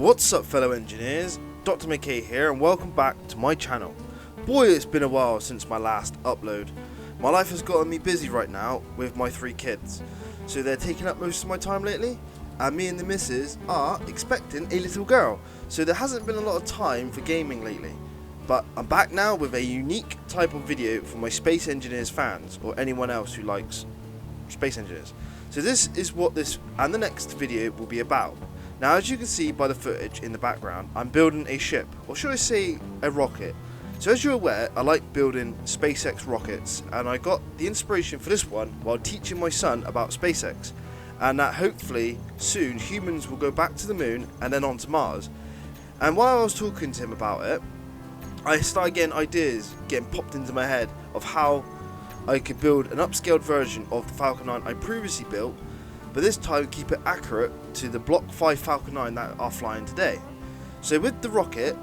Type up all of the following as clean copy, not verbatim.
What's up, fellow engineers? Dr. McKay here, and welcome back to my channel. Boy, it's been a while since my last upload. My life has gotten me busy right now with my 3 kids, so they're taking up most of my time lately, and me and the missus are expecting a little girl, so there hasn't been a lot of time for gaming lately. But I'm back now with a unique type of video for my Space Engineers fans, or anyone else who likes Space Engineers. So this is what this and the next video will be about. Now, as you can see by the footage in the background, I'm building a ship, or should I say a rocket. So as you're aware, I like building SpaceX rockets, and I got the inspiration for this one while teaching my son about SpaceX, and that hopefully soon humans will go back to the moon and then on to Mars. And while I was talking to him about it, I started getting ideas getting popped into my head of how I could build an upscaled version of the Falcon 9 I previously built, but this time keep it accurate to the Block 5 Falcon 9 that are flying today. So with the rocket,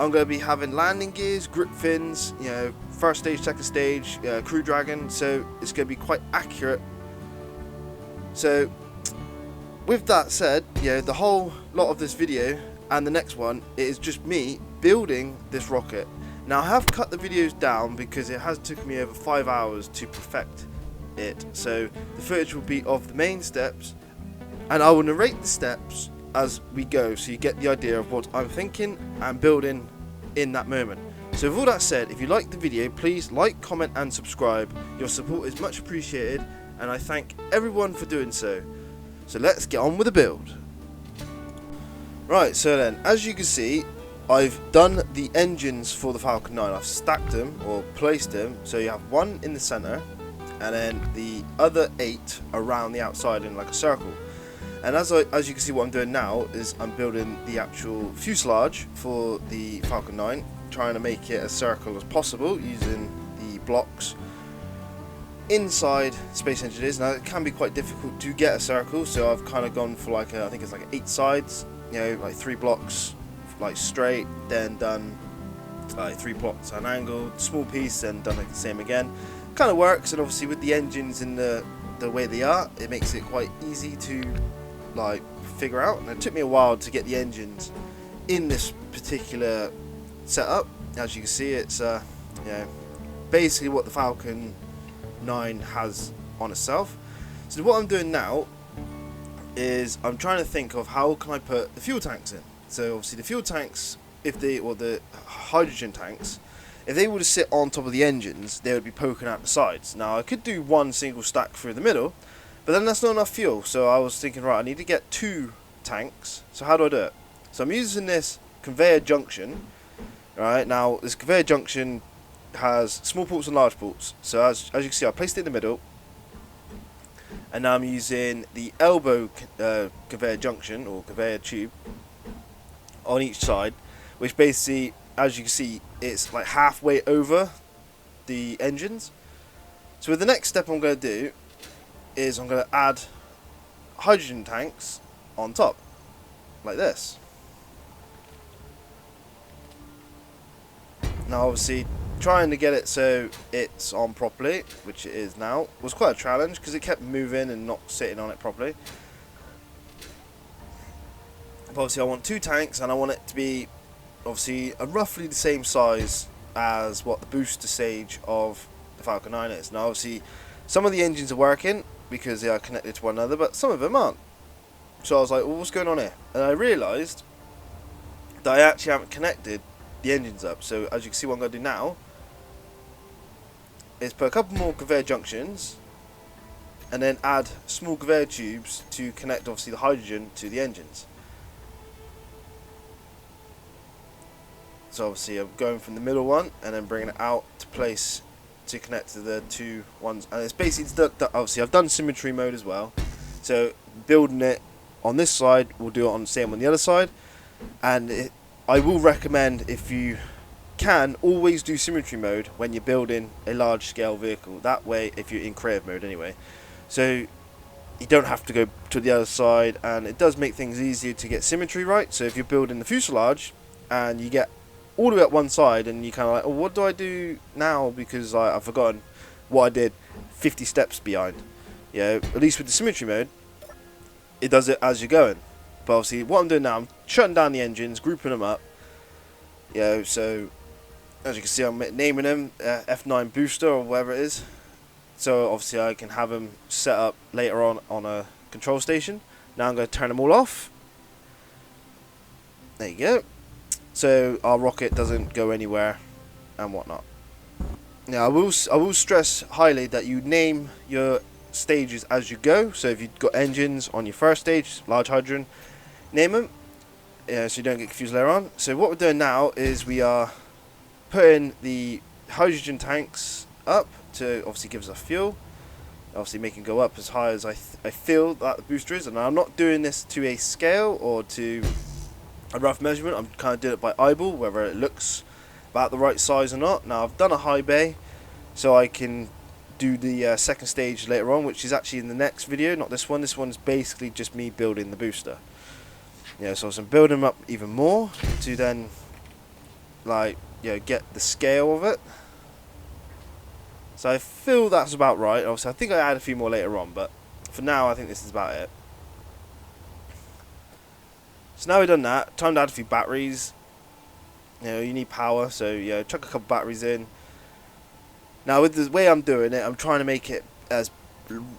I'm going to be having landing gears, grip fins, first stage, second stage, Crew Dragon, so it's going to be quite accurate. So with that said, the whole lot of this video and the next one, it is just me building this rocket. Now I have cut the videos down because it has took me over 5 hours to perfect it, so the footage will be of the main steps, and I will narrate the steps as we go, so you get the idea of what I'm thinking and building in that moment. So with all that said, if you like the video, please like, comment and subscribe. Your support is much appreciated, and I thank everyone for doing so. So let's get on with the build. Right, so then, as you can see, I've done the engines for the Falcon 9. I've stacked them, or placed them, so you have one in the center, and then the other 8 around the outside in like a circle. And as you can see, what I'm doing now is I'm building the actual fuselage for the Falcon 9, trying to make it as circle as possible using the blocks inside Space Engineers. Now it can be quite difficult to get a circle, so I've kind of gone for like I think it's like 8 sides, like 3 blocks like straight, then done like 3 blocks at an angle, small piece, then done like the same again. Kind of works, and obviously with the engines in the way they are, it makes it quite easy to like figure out. And it took me a while to get the engines in this particular setup. As you can see, it's basically what the Falcon 9 has on itself. So what I'm doing now is I'm trying to think of how can I put the fuel tanks in. So obviously the fuel tanks, the hydrogen tanks, if they were to sit on top of the engines, they would be poking out the sides. Now I could do one single stack through the middle, but then that's not enough fuel. So I was thinking, right, I need to get 2 tanks. So how do I do it? So I'm using this conveyor junction. Right, now this conveyor junction has small ports and large ports. So as you can see, I placed it in the middle, and now I'm using the elbow conveyor junction, or conveyor tube, on each side, which basically, as you can see, it's like halfway over the engines. So the next step I'm going to do is I'm going to add hydrogen tanks on top, like this. Now obviously trying to get it so it's on properly, which it is now, was quite a challenge because it kept moving and not sitting on it properly. But obviously I want 2 tanks, and I want it to be obviously roughly the same size as what the booster stage of the Falcon 9 is. Now obviously some of the engines are working because they are connected to one another, but some of them aren't. So I was like, well, what's going on here? And I realised that I actually haven't connected the engines up. So as you can see, what I'm going to do now is put a couple more conveyor junctions, and then add small conveyor tubes to connect obviously the hydrogen to the engines. So obviously I'm going from the middle one and then bringing it out to place to connect to the 2 ones, and it's basically obviously I've done symmetry mode as well. So building it on this side, we'll do it on the same on the other side, and I will recommend, if you can, always do symmetry mode when you're building a large scale vehicle. That way, if you're in creative mode anyway, so you don't have to go to the other side, and it does make things easier to get symmetry right. So if you're building the fuselage and you get all the way up one side and you kind of like, oh, what do I do now, because I've forgotten what I did 50 steps behind. At least with the symmetry mode, it does it as you're going. But obviously what I'm doing now, I'm shutting down the engines, grouping them up. So as you can see, I'm naming them F9 booster or whatever it is. So obviously I can have them set up later on a control station. Now I'm going to turn them all off. There you go. So our rocket doesn't go anywhere and whatnot. Now I will stress highly that you name your stages as you go. So if you've got engines on your first stage, large hydrogen, name them. So you don't get confused later on. So what we're doing now is we are putting the hydrogen tanks up to obviously give us a fuel. Obviously making go up as high as I feel that the booster is. And I'm not doing this to a scale or to a rough measurement. I'm kind of doing it by eyeball, whether it looks about the right size or not. Now I've done a high bay, so I can do the second stage later on, which is actually in the next video, not this one. This one's basically just me building the booster. So I'm building them up even more to then get the scale of it. So I feel that's about right. Obviously I think I add a few more later on, but for now I think this is about it. So now we've done that, time to add a few batteries. You need power, so chuck a couple batteries in. Now with the way I'm doing it, I'm trying to make it as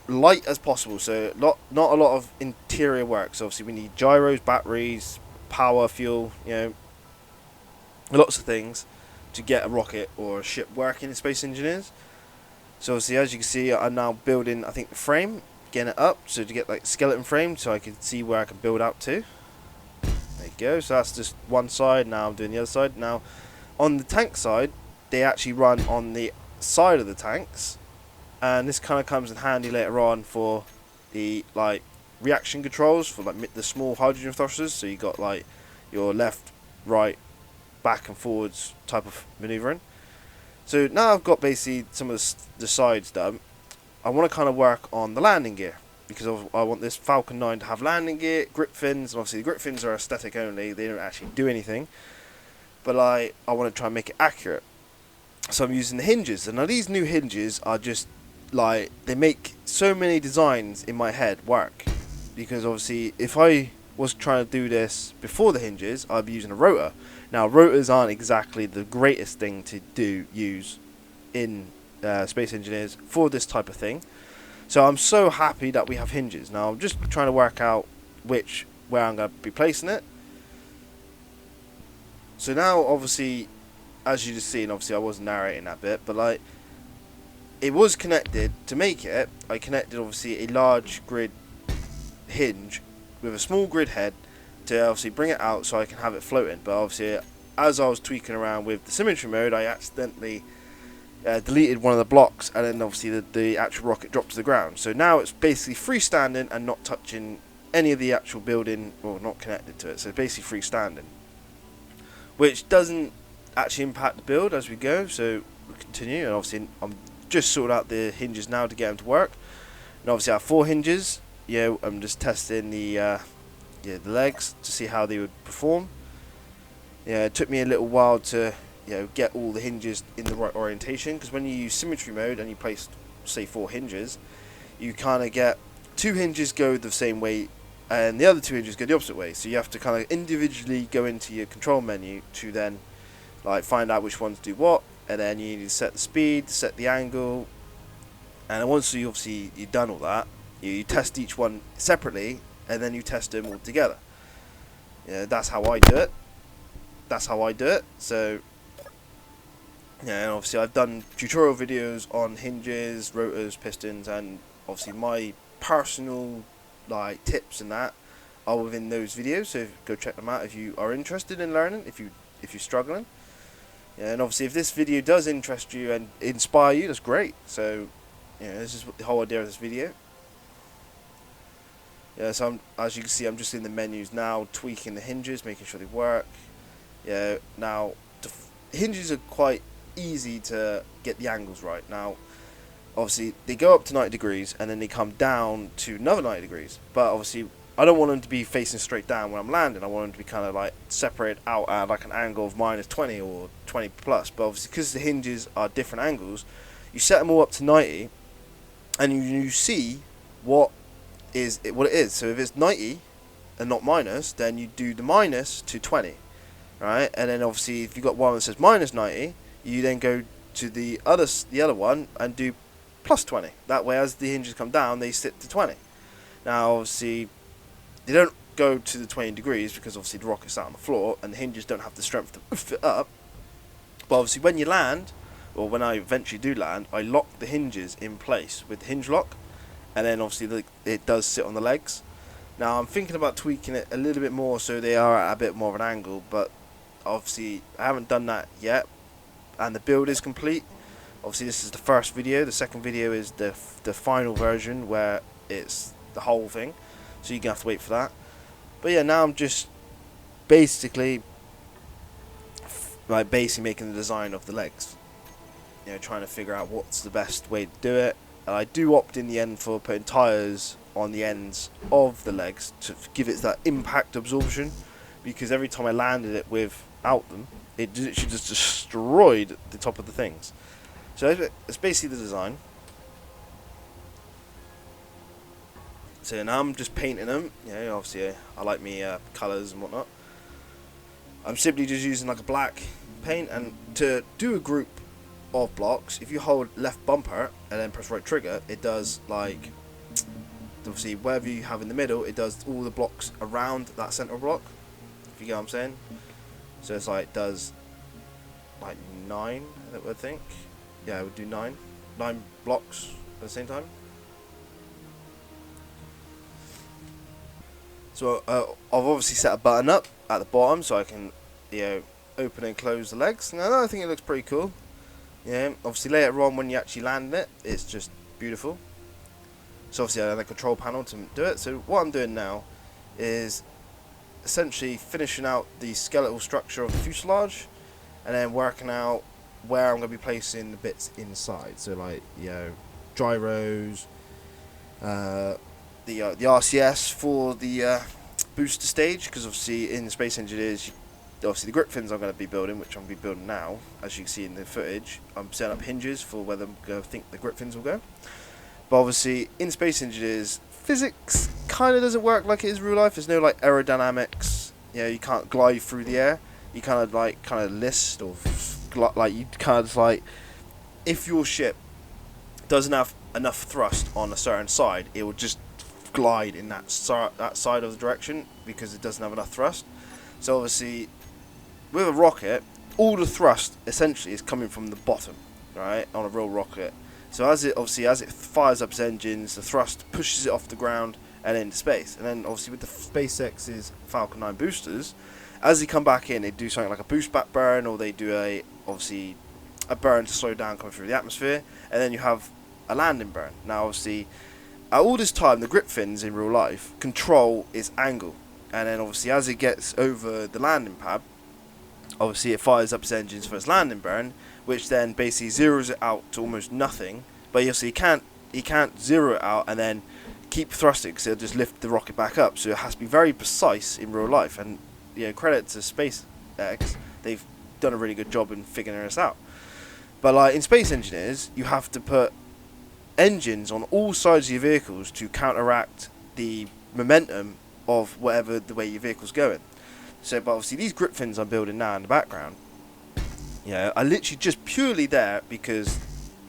light as possible, so not a lot of interior work. So obviously we need gyros, batteries, power, fuel, lots of things to get a rocket or a ship working in Space Engineers. So obviously as you can see, I'm now building, I think, the frame, getting it up, so to get like skeleton frame, so I can see where I can build out to. There you go. So that's just one side. Now I'm doing the other side. Now on the tank side, they actually run on the side of the tanks, and this kind of comes in handy later on for the reaction controls for the small hydrogen thrusters. So you got your left, right, back and forwards type of maneuvering. So now I've got basically some of the sides done. I want to kind of work on the landing gear, because I want this Falcon 9 to have landing gear, grip fins, and obviously the grip fins are aesthetic only, they don't actually do anything. But I want to try and make it accurate. So I'm using the hinges, and now these new hinges are just they make so many designs in my head work. Because obviously if I was trying to do this before the hinges, I'd be using a rotor. Now rotors aren't exactly the greatest thing to use in Space Engineers for this type of thing. So I'm so happy that we have hinges. Now I'm just trying to work out where I'm going to be placing it. So now obviously, as you just seen, obviously I wasn't narrating that bit, but it was connected. To make it, I connected obviously a large grid hinge with a small grid head to obviously bring it out so I can have it floating. But obviously as I was tweaking around with the symmetry mode, I accidentally deleted one of the blocks, and then obviously the actual rocket dropped to the ground. So now it's basically freestanding and not touching any of the actual building, or not connected to it. So it's basically freestanding, which doesn't actually impact the build as we go. So we'll continue, and obviously I'm just sorting out the hinges now to get them to work. And obviously I have 4 hinges. I'm just testing the legs to see how they would perform. It took me a little while to get all the hinges in the right orientation, because when you use symmetry mode and you place, say, 4 hinges, you kind of get 2 hinges go the same way and the other 2 hinges go the opposite way. So you have to kind of individually go into your control menu to then find out which ones do what, and then you need to set the speed, set the angle, and then once you've done all that, you test each one separately, and then you test them all together. That's how I do it. So and obviously I've done tutorial videos on hinges, rotors, pistons, and obviously my personal tips and that are within those videos. So go check them out if you are interested in learning, if you're struggling. And obviously if this video does interest you and inspire you, that's great. So this is the whole idea of this video. So as you can see, I'm just in the menus now, tweaking the hinges, making sure they work. Now hinges are quite easy to get the angles right. Now obviously they go up to 90 degrees and then they come down to another 90 degrees, but obviously I don't want them to be facing straight down when I'm landing. I want them to be kind of separated out at an angle of -20 or 20 plus. But obviously because the hinges are different angles, you set them all up to 90 and you see what it is. So if it's 90 and not minus, then you do the minus to 20, right? And then obviously if you've got one that says minus 90, you then go to the other one and do plus 20. That way, as the hinges come down, they sit to 20. Now obviously they don't go to the 20 degrees because obviously the rocket's out on the floor and the hinges don't have the strength to oof it up. But obviously when you land, or when I eventually do land, I lock the hinges in place with the hinge lock, and then obviously it does sit on the legs. Now I'm thinking about tweaking it a little bit more so they are at a bit more of an angle, but obviously I haven't done that yet, and the build is complete. Obviously this is the first video. The second video is the final version where it's the whole thing, so you're gonna have to wait for that. But yeah, now I'm just basically making the design of the legs, you know, trying to figure out what's the best way to do it. And I do opt in the end for putting tyres on the ends of the legs to give it that impact absorption, because every time I landed it without them, it literally just destroyed the top of the things. So it's basically the design. So now I'm just painting them. You know, obviously I like me colours and whatnot. I'm simply just using like a black paint, and to do a group of blocks, if you hold left bumper and then press right trigger, it does like, obviously wherever you have in the middle, it does all the blocks around that central block, if you get what I'm saying. So it's like, does like 9, I would think. Yeah, I would do 9 blocks at the same time. So I've obviously set a button up at the bottom so I can, you know, open and close the legs. Now I think it looks pretty cool. Yeah, obviously later on when you actually land it, it's just beautiful. So obviously I have a control panel to do it. So what I'm doing now is essentially finishing out the skeletal structure of the fuselage, and then working out where I'm going to be placing the bits inside. So like, you know, gyros, the RCS for the booster stage, because obviously in Space Engineers, obviously the grip fins I'm going to be building, which I'm going to be building now, as you can see in the footage. I'm setting up hinges for where I think the grip fins will go. But obviously in Space Engineers, physics kind of doesn't work like it is in real life. There's no like aerodynamics. You know, you can't glide through the air. You kind of list, or like you kind of like, if your ship doesn't have enough thrust on a certain side, it will just glide in that side of the direction because it doesn't have enough thrust. So obviously with a rocket, all the thrust essentially is coming from the bottom, right, on a real rocket. So as it fires up its engines, the thrust pushes it off the ground and into space. And then obviously with the SpaceX's Falcon 9 boosters, as they come back in, they do something like a boost back burn, or they do a burn to slow down coming through the atmosphere, and then you have a landing burn. Now obviously at all this time, the grip fins in real life control its angle, and then obviously as it gets over the landing pad, obviously it fires up its engines for its landing burn, which then basically zeroes it out to almost nothing. But obviously you can't zero it out and then keep thrusting, because it'll just lift the rocket back up. So it has to be very precise in real life, and you know, credit to SpaceX, they've done a really good job in figuring this out. But like in Space Engineers, you have to put engines on all sides of your vehicles to counteract the momentum of whatever the way your vehicle's going. So, but obviously these grip fins I'm building now in the background, yeah, are literally just purely there because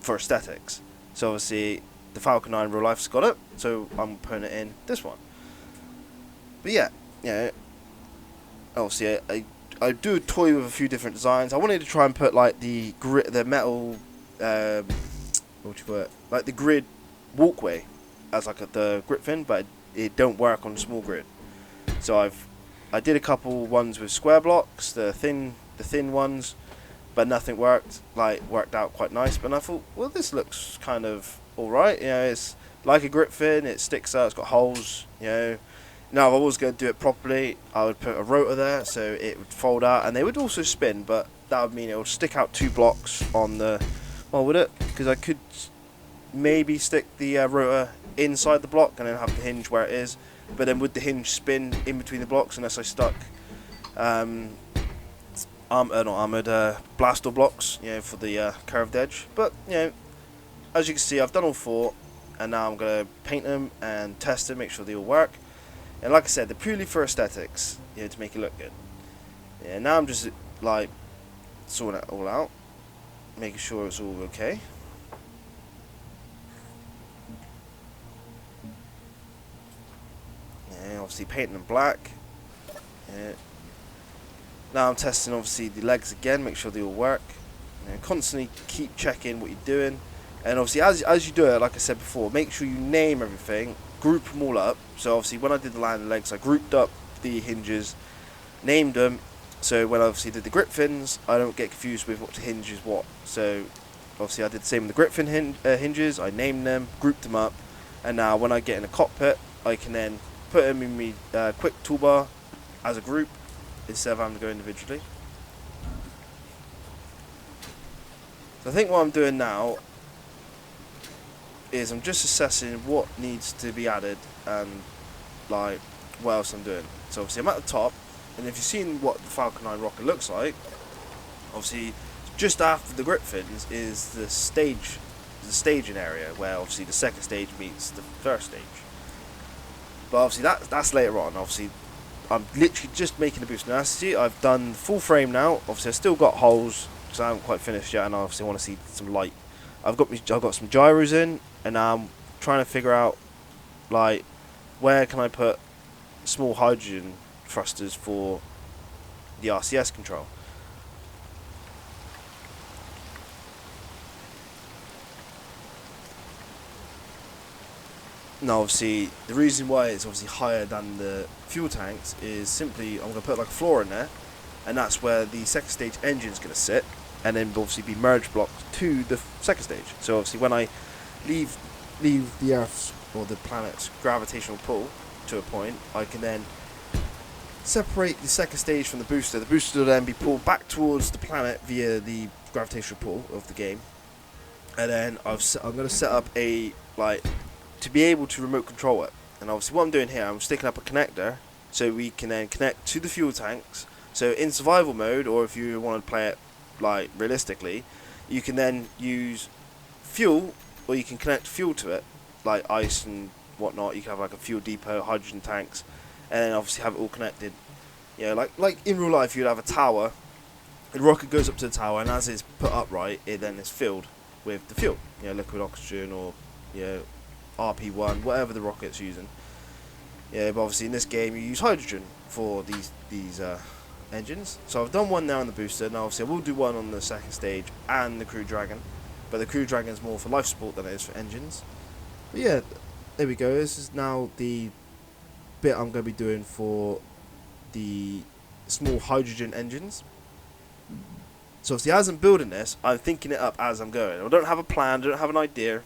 for aesthetics. So obviously the Falcon 9 real life's got it, so I'm putting it in this one. But yeah, obviously I do toy with a few different designs. I wanted to try and put like the metal, what do you call it, like the grid walkway as like the grip fin, but it don't work on a small grid. So I did a couple ones with square blocks, the thin ones, but nothing worked out quite nice. But I thought, well, this looks kind of alright. You know, it's like a grip fin, it sticks out, it's got holes, you know. Now if I was going to do it properly, I would put a rotor there so it would fold out, and they would also spin, but that would mean it would stick out 2 blocks on the, well, would it? Because I could maybe stick the rotor inside the block and then have the hinge where it is, but then would the hinge spin in between the blocks unless I stuck blast door blocks, you know, for the curved edge. But you know, as you can see, I've done all 4, and now I'm gonna paint them and test them, make sure they all work. And like I said, they're purely for aesthetics, to make it look good. Yeah, now I'm just like sorting it all out, making sure it's all okay. Yeah, obviously painting them black. Yeah. Now I'm testing obviously the legs again, make sure they all work. Constantly keep checking what you're doing. And obviously as you do it, like I said before, make sure you name everything, group them all up. So obviously when I did the landing legs, I grouped up the hinges, named them, so when I obviously did the grip fins, I don't get confused with what hinge is what. So obviously I did the same with the grip fin hinges, I named them, grouped them up, and now when I get in a cockpit, I can then put them in my quick toolbar as a group, instead of having to go individually. So I think what I'm doing now is I'm just assessing what needs to be added and like what else I'm doing. So obviously I'm at the top, and if you've seen what the Falcon 9 rocket looks like, obviously just after the grip fins is the staging area where obviously the second stage meets the first stage. But obviously that's later on. Obviously I'm literally just making the boost. Now as you see, I've done full frame now. Obviously I've still got holes because I haven't quite finished yet, and I obviously want to see some light. I've got some gyros in, and now I'm trying to figure out like where can I put small hydrogen thrusters for the RCS control. Now obviously the reason why it's obviously higher than the fuel tanks is simply I'm going to put like a floor in there, and that's where the second stage engine is going to sit, and then obviously be merge blocked to the second stage. So obviously when I leave the Earth's or the planet's gravitational pull to a point, I can then separate the second stage from the booster. The booster will then be pulled back towards the planet via the gravitational pull of the game, and then I'm going to set up a to be able to remote control it. And obviously what I'm doing here, I'm sticking up a connector so we can then connect to the fuel tanks. So in survival mode, or if you want to play it like realistically, you can then use fuel, or you can connect fuel to it, like ice and whatnot. You can have like a fuel depot, hydrogen tanks, and then obviously have it all connected. Like in real life, you'd have a tower. The rocket goes up to the tower, and as it's put upright, it then is filled with the fuel, liquid oxygen or RP1, whatever the rocket's using. But obviously in this game you use hydrogen for these engines. So I've done one now on the booster. Now obviously I will do one on the second stage and the Crew Dragon, but the Crew Dragon is more for life support than it is for engines. But yeah, there we go. This is now the bit I'm going to be doing for the small hydrogen engines. So obviously as I'm building this, I'm thinking it up as I'm going. I don't have a plan, I don't have an idea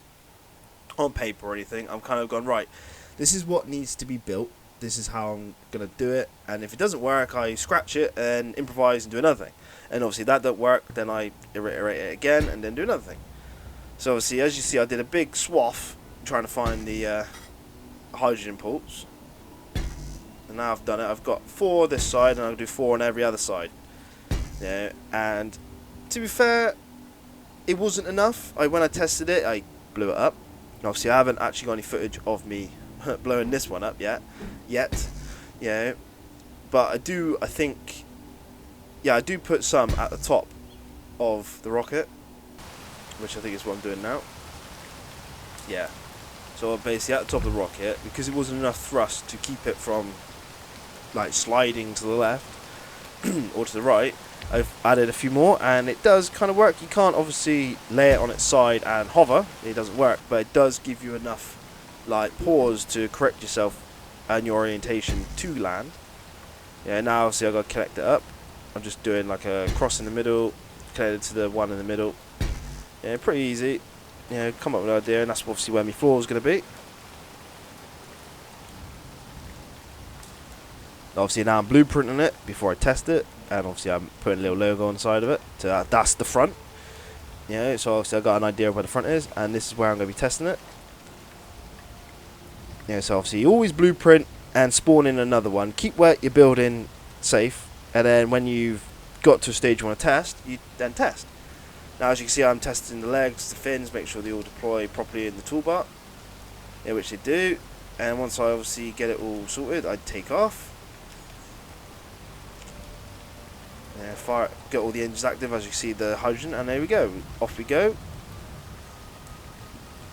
on paper or anything. I'm kind of going, right, this is what needs to be built, this is how I'm going to do it, and if it doesn't work I scratch it and improvise and do another thing, and obviously that don't work, then I iterate it again and then do another thing. So obviously as you see, I did a big swath trying to find the hydrogen ports, and now I've done it. I've got 4 this side and I'll do 4 on every other side. And to be fair, it wasn't enough. When I tested it, I blew it up. Obviously I haven't actually got any footage of me blowing this one up yet, but I do put some at the top of the rocket, which I think is what I'm doing now. So basically at the top of the rocket, because it wasn't enough thrust to keep it from like sliding to the left or to the right, I've added a few more, and it does kind of work. You can't obviously lay it on its side and hover, it doesn't work, but it does give you enough like pause to correct yourself and your orientation to land. Now obviously I've got to connect it up. I'm just doing like a cross in the middle, connected to the one in the middle. Pretty easy. Come up with an idea, and that's obviously where my floor is going to be. Obviously now I'm blueprinting it before I test it, and obviously I'm putting a little logo on the side of it. So that's the front. So obviously I've got an idea of where the front is, and this is where I'm going to be testing it. So obviously you always blueprint and spawn in another one. Keep where you're building safe, and then when you've got to a stage you want to test, you then test. Now as you can see, I'm testing the legs, the fins, make sure they all deploy properly in the toolbar, which they do. And once I obviously get it all sorted, I take off. Fire, get all the engines active, as you see the hydrogen, and there we go. Off we go.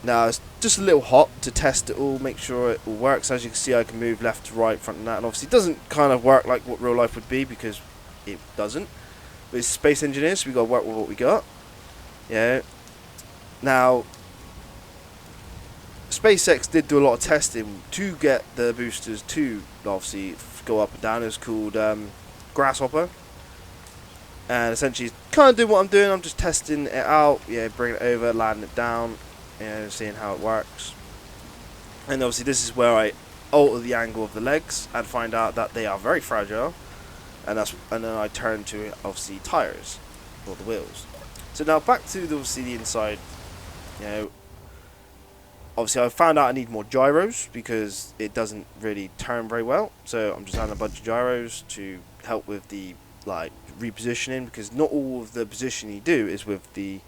Now it's just a little hot to test it all, make sure it all works. As you can see, I can move left to right, front and that, and obviously it doesn't kind of work like what real life would be, because it doesn't. But it's space engineers, so we got to work with what we got. Yeah. Now, SpaceX did do a lot of testing to get the boosters to obviously go up and down. It's called Grasshopper. And essentially, kind of doing what I'm doing. I'm just testing it out. Yeah, bringing it over, landing it down, seeing how it works. And obviously, this is where I alter the angle of the legs and find out that they are very fragile. And then I turn to obviously tires or the wheels. So now back to obviously the inside. Obviously I found out I need more gyros because it doesn't really turn very well. So I'm just adding a bunch of gyros to help with the repositioning, because not all of the positioning you do is with the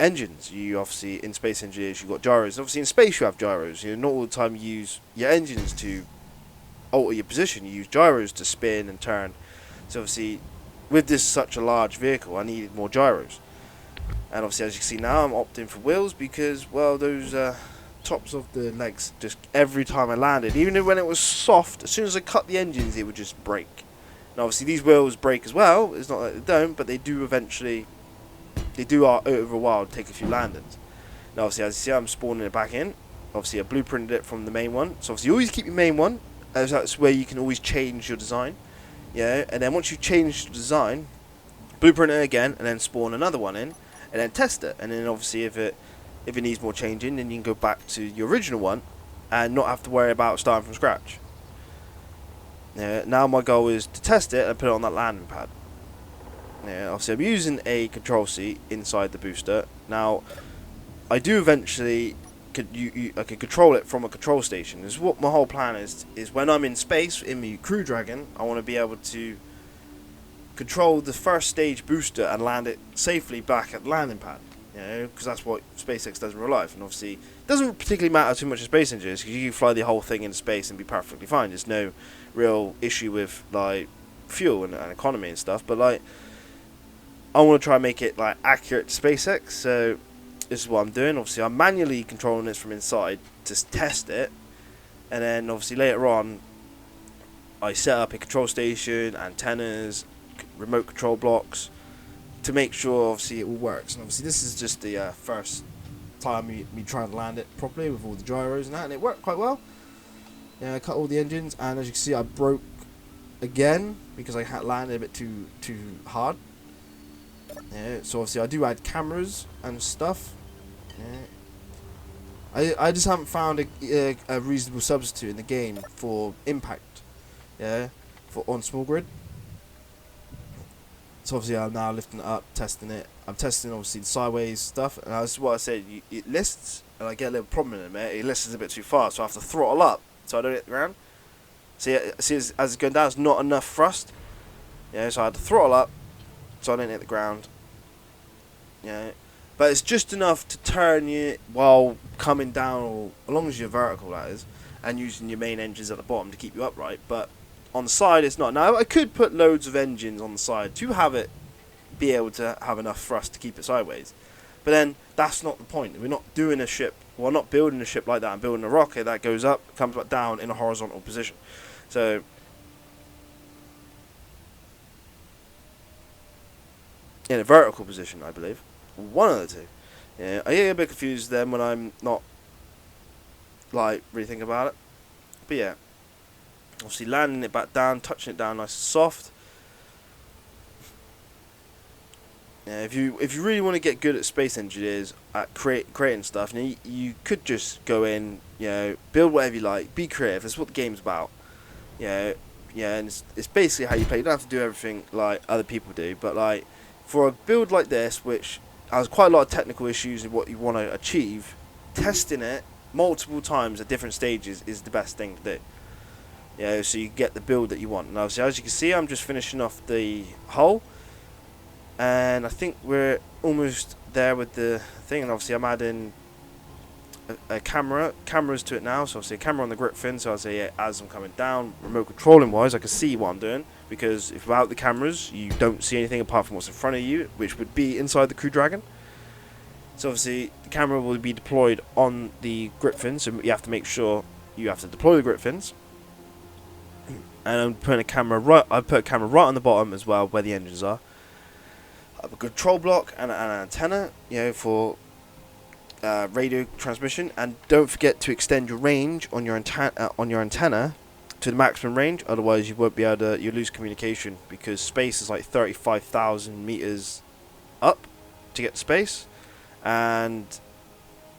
engines. You obviously, in space engineers, you've got gyros. Obviously in space you have gyros. Not all the time you use your engines to alter your position. You use gyros to spin and turn. So obviously with this such a large vehicle, I needed more gyros. And obviously, as you can see now, I'm opting for wheels because, well, those tops of the legs, just every time I landed, even when it was soft, as soon as I cut the engines, it would just break. And obviously these wheels break as well. It's not that they don't, but they do eventually, over a while, take a few landings. Now obviously, as you see, I'm spawning it back in. Obviously I blueprinted it from the main one. So obviously you always keep your main one, as that's where you can always change your design. Yeah, and then once you change the design, blueprint it again, and then spawn another one in. And then test it, and then obviously if it needs more changing, then you can go back to your original one and not have to worry about starting from scratch. Now my goal is to test it and put it on that landing pad. Obviously I'm using a control seat inside the booster. Now I do eventually I can control it from a control station. This is what my whole plan is when I'm in space in the Crew Dragon, I want to be able to control the first stage booster and land it safely back at the landing pad, because that's what SpaceX does in real life. And obviously it doesn't particularly matter too much in space engineers, because you can fly the whole thing into space and be perfectly fine. There's no real issue with fuel and economy and stuff, but I want to try and make it accurate to SpaceX. So this is what I'm doing. Obviously I'm manually controlling this from inside to test it, and then obviously later on I set up a control station, antennas, remote control blocks to make sure obviously it all works. And obviously this is just the first time me trying to land it properly with all the gyros and that, and it worked quite well. I cut all the engines, and as you can see I broke again because I had landed a bit too hard. So obviously I do add cameras and stuff. I just haven't found a reasonable substitute in the game for impact. On small grid. So obviously I'm now lifting it up, testing it. I'm testing obviously the sideways stuff, and that's what I said. It lists, and I get a little problem in it. It lists a bit too fast, so I have to throttle up so I don't hit the ground. See as it's going down, it's not enough thrust. So I had to throttle up so I don't hit the ground. But it's just enough to turn you while coming down, or as long as you're vertical, that is, and using your main engines at the bottom to keep you upright. But on the side it's not. Now I could put loads of engines on the side to have it be able to have enough thrust to keep it sideways, but then that's not the point. We're not doing a ship, we're not building a ship like that. I'm building a rocket that goes up, comes back down in a horizontal position. So in a vertical position, I believe, one of the two. I get a bit confused then when I'm not really thinking about it, but obviously landing it back down, touching it down nice and soft. If you really want to get good at space engineers at creating stuff, you could just go in, build whatever you like, be creative. That's what the game's about. And it's basically how you play. You don't have to do everything like other people do, but for a build like this, which has quite a lot of technical issues in what you want to achieve, testing it multiple times at different stages is the best thing to do. So you get the build that you want. Now, so as you can see, I'm just finishing off the hull, and I think we're almost there with the thing. And obviously, I'm adding cameras to it now. So obviously a camera on the grip fin. So I'll say, yeah, as I'm coming down, remote controlling wise, I can see what I'm doing. Because if without the cameras, you don't see anything apart from what's in front of you, which would be inside the Crew Dragon. So obviously the camera will be deployed on the grip fin. So you have to make sure you have to deploy the grip fins. And I'm putting a camera right. I put a camera right on the bottom as well, where the engines are. I have a control block and an antenna, for radio transmission. And don't forget to extend your range on your antenna to the maximum range. Otherwise, you won't be able to. You lose communication because space is like 35,000 meters up to get to space, and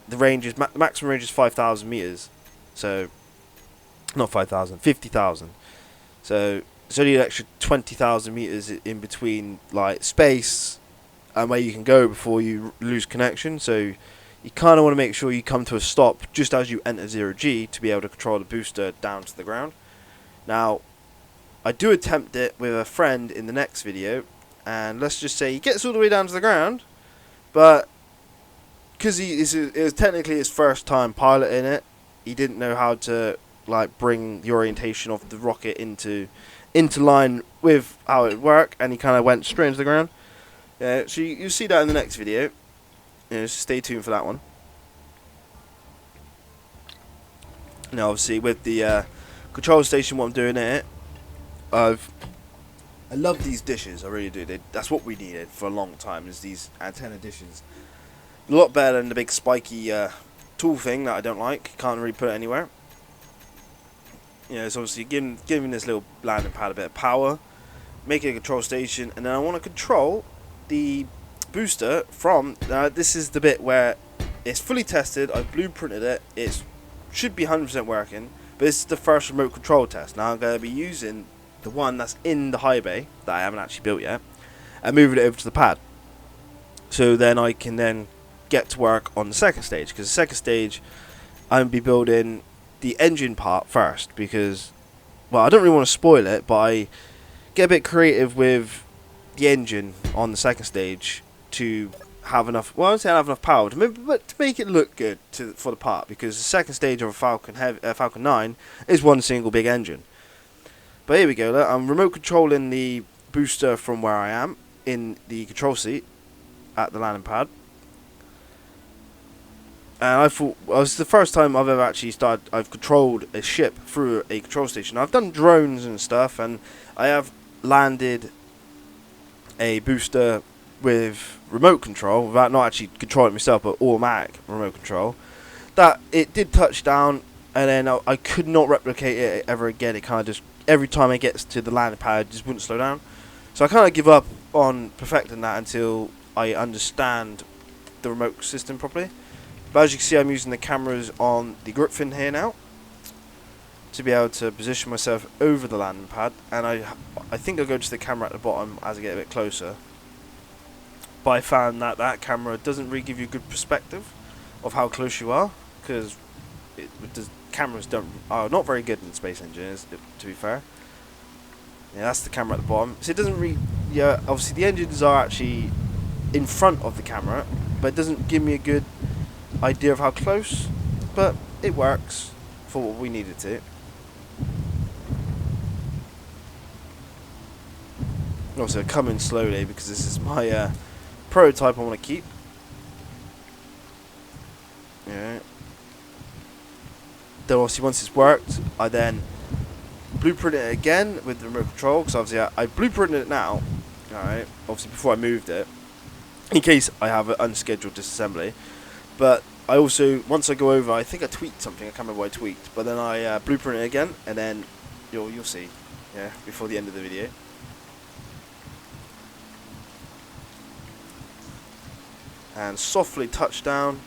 the range is the maximum range is 5,000 meters. So, not 5,000, 50,000. So it's only an extra 20,000 meters in between like space and where you can go before you lose connection. So you kind of want to make sure you come to a stop just as you enter 0G to be able to control the booster down to the ground. Now, I do attempt it with a friend in the next video, and let's just say he gets all the way down to the ground, but because it was technically his first time piloting it, he didn't know how to like bring the orientation of the rocket into line with how it would work, and he kind of went straight into the ground. So you'll see that in the next video. So stay tuned for that one. Now obviously with the control station, what I'm doing here, I love these dishes, I really do. That's what we needed for a long time, is these antenna dishes. A lot better than the big spiky tool thing that I don't like. Can't really put it anywhere. It's obviously giving this little landing pad a bit of power, making a control station, and then I want to control the booster from. Now this is the bit where it's fully tested. I've blueprinted it. It should be 100% working, but this is the first remote control test. Now I'm going to be using the one that's in the high bay that I haven't actually built yet, and moving it over to the pad. So then I can then get to work on the second stage, because the second stage I'm going to be building the engine part first, because, well, I don't really want to spoil it, but I get a bit creative with the engine on the second stage to have enough, well, I don't say I have enough power, but to make it look good for the part, because the second stage of a Falcon 9 is one single big engine. But here we go, look, I'm remote controlling the booster from where I am in the control seat at the landing pad. And I thought, well, it's the first time I've ever actually I've controlled a ship through a control station. I've done drones and stuff, and I have landed a booster with remote control, without not actually controlling it myself, but automatic remote control. That it did touch down, and then I could not replicate it ever again. It kind of just, every time it gets to the landing pad, it just wouldn't slow down. So I kind of give up on perfecting that until I understand the remote system properly. But as you can see, I'm using the cameras on the grip fin here now to be able to position myself over the landing pad, and I think I'll go to the camera at the bottom as I get a bit closer. But I found that that camera doesn't really give you a good perspective of how close you are, because cameras are not very good in space engineers, to be fair. Yeah, that's the camera at the bottom. So it doesn't really, yeah, obviously the engines are actually in front of the camera, but it doesn't give me a good idea of how close, but it works for what we need it to. Also coming slowly because this is my prototype I want to keep. Yeah. Then obviously once it's worked, I then blueprint it again with the remote control, because obviously I blueprinted it now, alright, obviously before I moved it, in case I have an unscheduled disassembly. But I also, once I go over, I think I tweaked something, I can't remember what I tweaked, but then I blueprint it again, and then you'll see, yeah, before the end of the video. And softly touch down,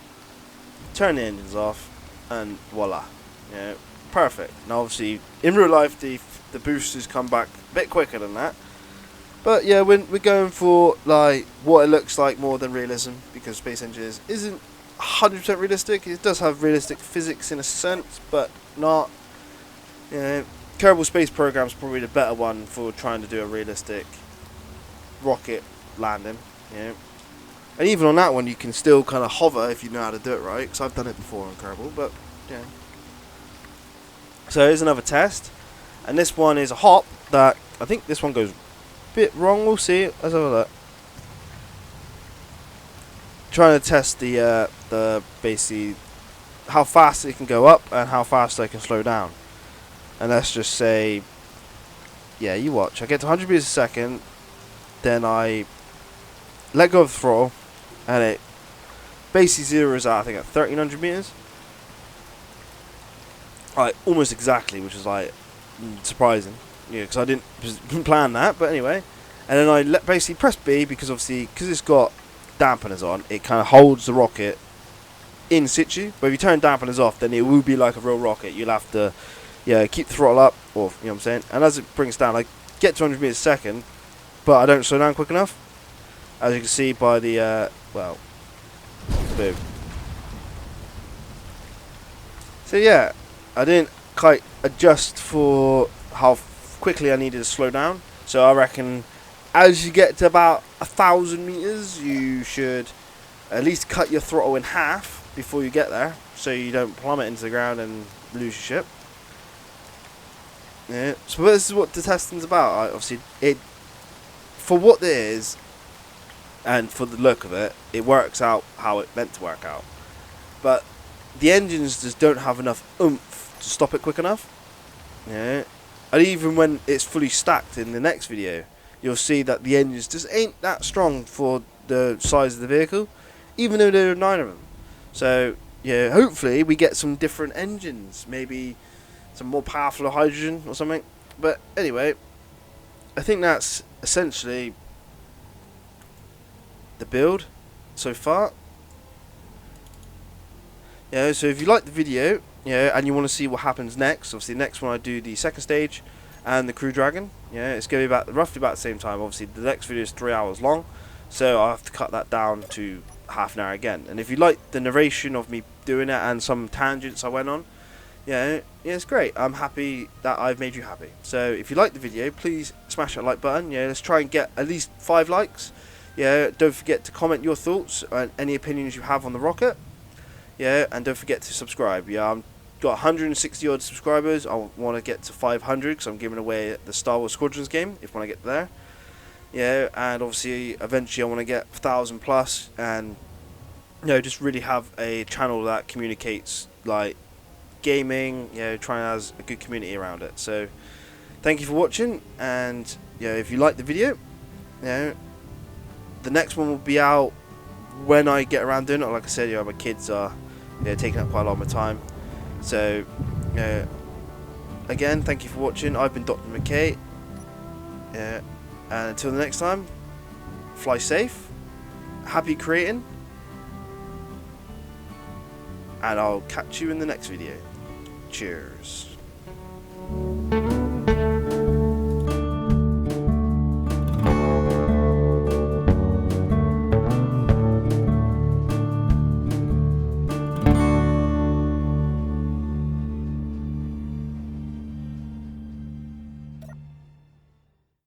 turn the engines off, and voila, yeah, perfect. Now obviously, in real life, the boosters come back a bit quicker than that. But yeah, we're going for like what it looks like more than realism, because Space Engineers isn't 100% realistic. It does have realistic physics in a sense, but not. You know, Kerbal Space Program's probably the better one for trying to do a realistic rocket landing. You know, And even on that one, you can still kind of hover if you know how to do it right, because I've done it before on Kerbal, but yeah. So here's another test, and this one is a hop that I think this one goes a bit wrong. We'll see. Let's have a look. Trying to test the basically how fast it can go up and how fast I can slow down. And let's just say, yeah, you watch. I get to 100 meters a second, then I let go of the throttle, and it basically zeroes out, I think, at 1300 meters. Like, almost exactly, which is like surprising, yeah, because I didn't plan that. But anyway, and then I basically press B, because obviously, because it's got dampeners on, it kind of holds the rocket in situ. But if you turn dampeners off, then it will be like a real rocket. You'll have to, yeah, keep the throttle up, or you know what I'm saying. And as it brings down, I get to 100 meters a second, but I don't slow down quick enough, as you can see by the well, boom. So yeah, I didn't quite adjust for how quickly I needed to slow down. So I reckon as you get to about 1,000 meters, you should at least cut your throttle in half before you get there, so you don't plummet into the ground and lose your ship. Yeah. So this is what the testing's about. Obviously, it, for what it is, and for the look of it, it works out how it meant to work out. But the engines just don't have enough oomph to stop it quick enough. Yeah. And even when it's fully stacked in the next video, you'll see that the engines just ain't that strong for the size of the vehicle, even though there are 9 of them. So yeah, hopefully we get some different engines, maybe some more powerful hydrogen or something. But anyway, I think that's essentially the build so far. Yeah, so if you like the video, yeah, and you want to see what happens next, obviously next one I do the second stage and the Crew Dragon. Yeah, it's going to be about roughly about the same time. Obviously the next video is 3 hours long, so I'll have to cut that down to half an hour again. And if you like the narration of me doing it and some tangents I went on, yeah, it's great. I'm happy that I've made you happy. So if you like the video, please smash that like button. Yeah, let's try and get at least 5 likes. Yeah, don't forget to comment your thoughts and any opinions you have on the rocket. Yeah, and don't forget to subscribe. Yeah, I've got 160 odd subscribers. I want to get to 500 because I'm giving away the Star Wars Squadrons game if when I get there. Yeah, and obviously eventually I want to get 1,000 plus, and you know, just really have a channel that communicates like gaming. You know, trying to have a good community around it. So thank you for watching, and yeah, if you like the video, you know, the next one will be out when I get around doing it. Like I said, my kids are taking up quite a lot of my time. So again, thank you for watching. I've been Dr. McKay. And until the next time, fly safe, happy creating, and I'll catch you in the next video. Cheers.